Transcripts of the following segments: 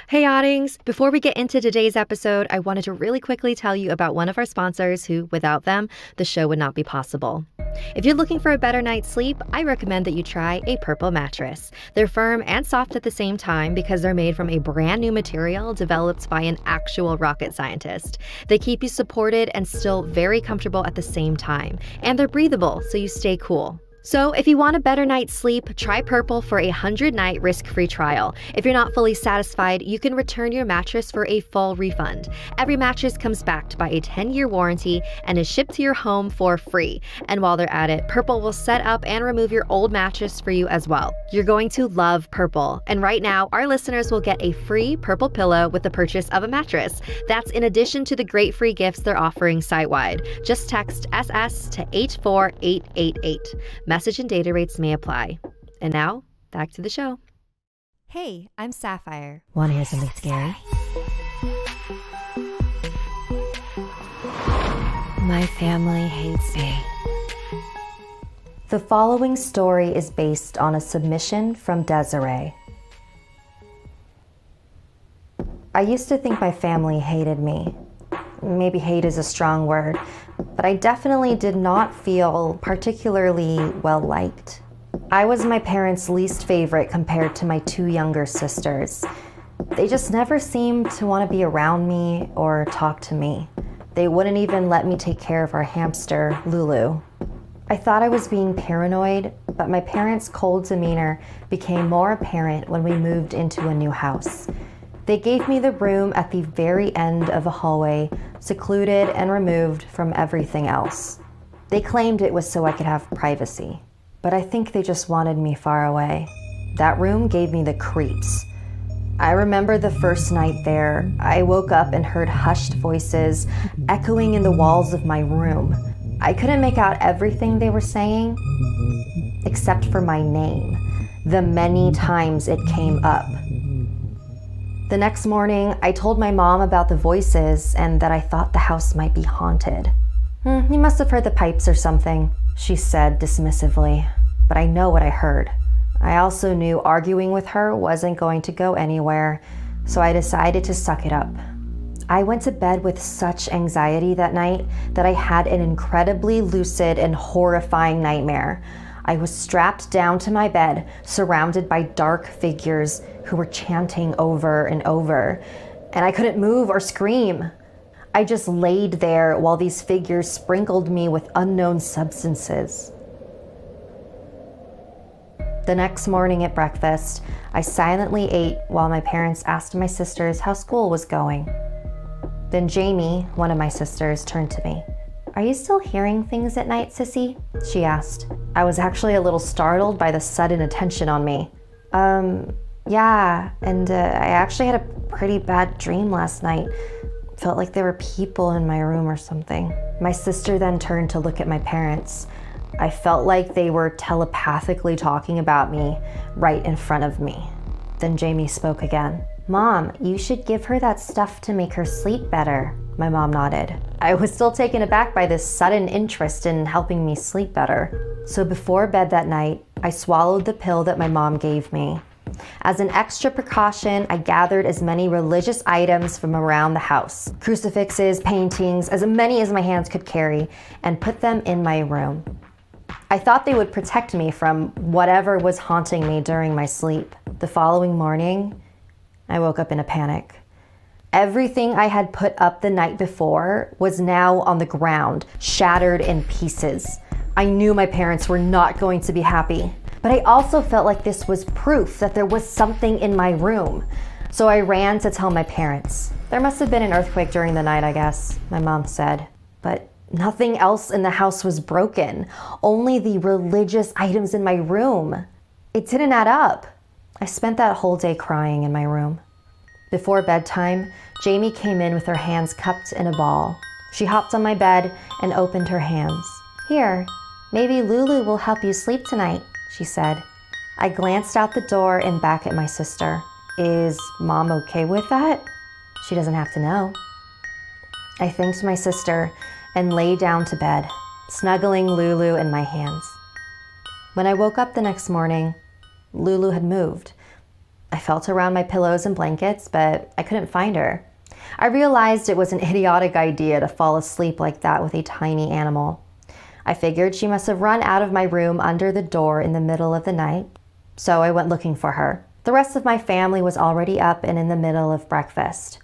Hey, Oddings! Before we get into today's episode, I wanted to really quickly tell you about one of our sponsors who, without them, the show would not be possible. If you're looking for a better night's sleep, I recommend that you try a Purple mattress. They're firm and soft at the same time because they're made from a brand new material developed by an actual rocket scientist. They keep you supported and still very comfortable at the same time, and they're breathable so you stay cool. So if you want a better night's sleep, try Purple for a 100-night risk-free trial. If you're not fully satisfied, you can return your mattress for a full refund. Every mattress comes backed by a 10-year warranty and is shipped to your home for free. And while they're at it, Purple will set up and remove your old mattress for you as well. You're going to love Purple. And right now, our listeners will get a free Purple pillow with the purchase of a mattress. That's in addition to the great free gifts they're offering site-wide. Just text SS to 84888. Message and data rates may apply. And now, back to the show. Hey, I'm Sapphire. Want to hear something scary? My family hates me. The following story is based on a submission from Desiree. I used to think my family hated me. Maybe hate is a strong word, but I definitely did not feel particularly well-liked. I was my parents' least favorite compared to my two younger sisters. They just never seemed to want to be around me or talk to me. They wouldn't even let me take care of our hamster, Lulu. I thought I was being paranoid, but my parents' cold demeanor became more apparent when we moved into a new house. They gave me the room at the very end of a hallway, secluded and removed from everything else. They claimed it was so I could have privacy, but I think they just wanted me far away. That room gave me the creeps. I remember the first night there, I woke up and heard hushed voices echoing in the walls of my room. I couldn't make out everything they were saying, except for my name, the many times it came up. The next morning, I told my mom about the voices and that I thought the house might be haunted. You must have heard the pipes or something, she said dismissively, but I know what I heard. I also knew arguing with her wasn't going to go anywhere, so I decided to suck it up. I went to bed with such anxiety that night that I had an incredibly lucid and horrifying nightmare. I was strapped down to my bed, surrounded by dark figures who were chanting over and over, and I couldn't move or scream. I just laid there while these figures sprinkled me with unknown substances. The next morning at breakfast, I silently ate while my parents asked my sisters how school was going. Then Jamie, one of my sisters, turned to me. "Are you still hearing things at night, sissy?" she asked. I was actually a little startled by the sudden attention on me. Yeah, and I actually had a pretty bad dream last night. Felt like there were people in my room or something." My sister then turned to look at my parents. I felt like they were telepathically talking about me right in front of me. Then Jamie spoke again. "Mom, you should give her that stuff to make her sleep better." My mom nodded. I was still taken aback by this sudden interest in helping me sleep better. So before bed that night, I swallowed the pill that my mom gave me. As an extra precaution, I gathered as many religious items from around the house, crucifixes, paintings, as many as my hands could carry, and put them in my room. I thought they would protect me from whatever was haunting me during my sleep. The following morning, I woke up in a panic. Everything I had put up the night before was now on the ground, shattered in pieces. I knew my parents were not going to be happy, but I also felt like this was proof that there was something in my room. So I ran to tell my parents. "There must have been an earthquake during the night, I guess," my mom said. But nothing else in the house was broken, only the religious items in my room. It didn't add up. I spent that whole day crying in my room. Before bedtime, Jamie came in with her hands cupped in a ball. She hopped on my bed and opened her hands. "Here, maybe Lulu will help you sleep tonight," she said. I glanced out the door and back at my sister. Is Mom okay with that? She doesn't have to know. I thanked my sister and lay down to bed, snuggling Lulu in my hands. When I woke up the next morning, Lulu had moved. I felt around my pillows and blankets, but I couldn't find her. I realized it was an idiotic idea to fall asleep like that with a tiny animal. I figured she must have run out of my room under the door in the middle of the night, so I went looking for her. The rest of my family was already up and in the middle of breakfast.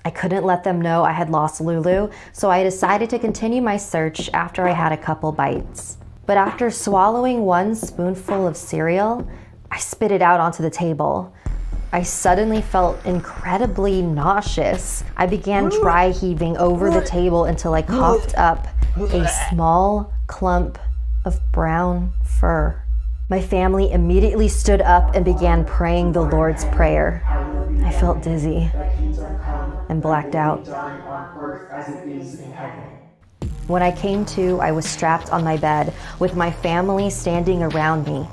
I couldn't let them know I had lost Lulu, so I decided to continue my search after I had a couple bites. But after swallowing one spoonful of cereal, I spit it out onto the table. I suddenly felt incredibly nauseous. I began dry heaving over the table until I coughed up a small clump of brown fur. My family immediately stood up and began praying the Lord's Prayer. I felt dizzy and blacked out. When I came to, I was strapped on my bed with my family standing around me,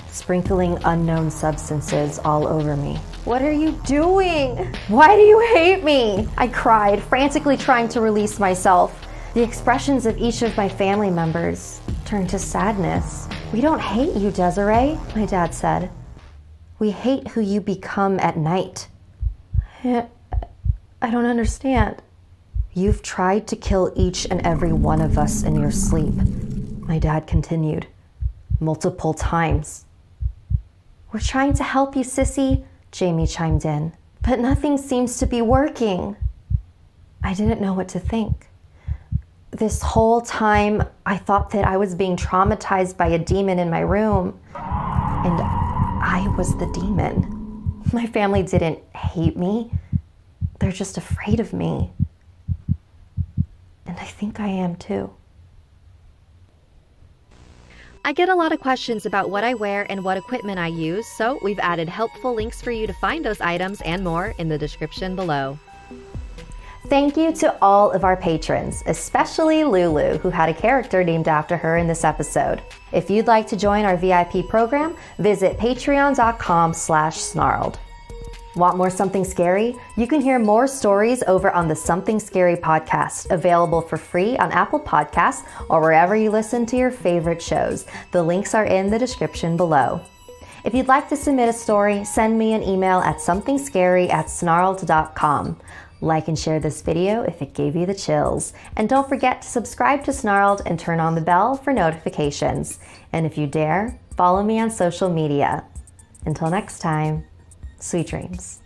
sprinkling unknown substances all over me. What are you doing? Why do you hate me? I cried, frantically trying to release myself. The expressions of each of my family members turned to sadness. We don't hate you, Desiree, my dad said. We hate who you become at night. I don't understand. You've tried to kill each and every one of us in your sleep, my dad continued, multiple times. We're trying to help you, sissy, Jamie chimed in, but nothing seems to be working. I didn't know what to think. This whole time, I thought that I was being traumatized by a demon in my room, and I was the demon. My family didn't hate me. They're just afraid of me. And I think I am too. I get a lot of questions about what I wear and what equipment I use, so we've added helpful links for you to find those items and more in the description below. Thank you to all of our patrons, especially Lulu, who had a character named after her in this episode. If you'd like to join our VIP program, visit patreon.com/snarled. Want more Something Scary? You can hear more stories over on the Something Scary podcast, available for free on Apple Podcasts or wherever you listen to your favorite shows. The links are in the description below. If you'd like to submit a story, send me an email at somethingscary@snarled.com. Like and share this video if it gave you the chills. And don't forget to subscribe to Snarled and turn on the bell for notifications. And if you dare, follow me on social media. Until next time, sweet dreams.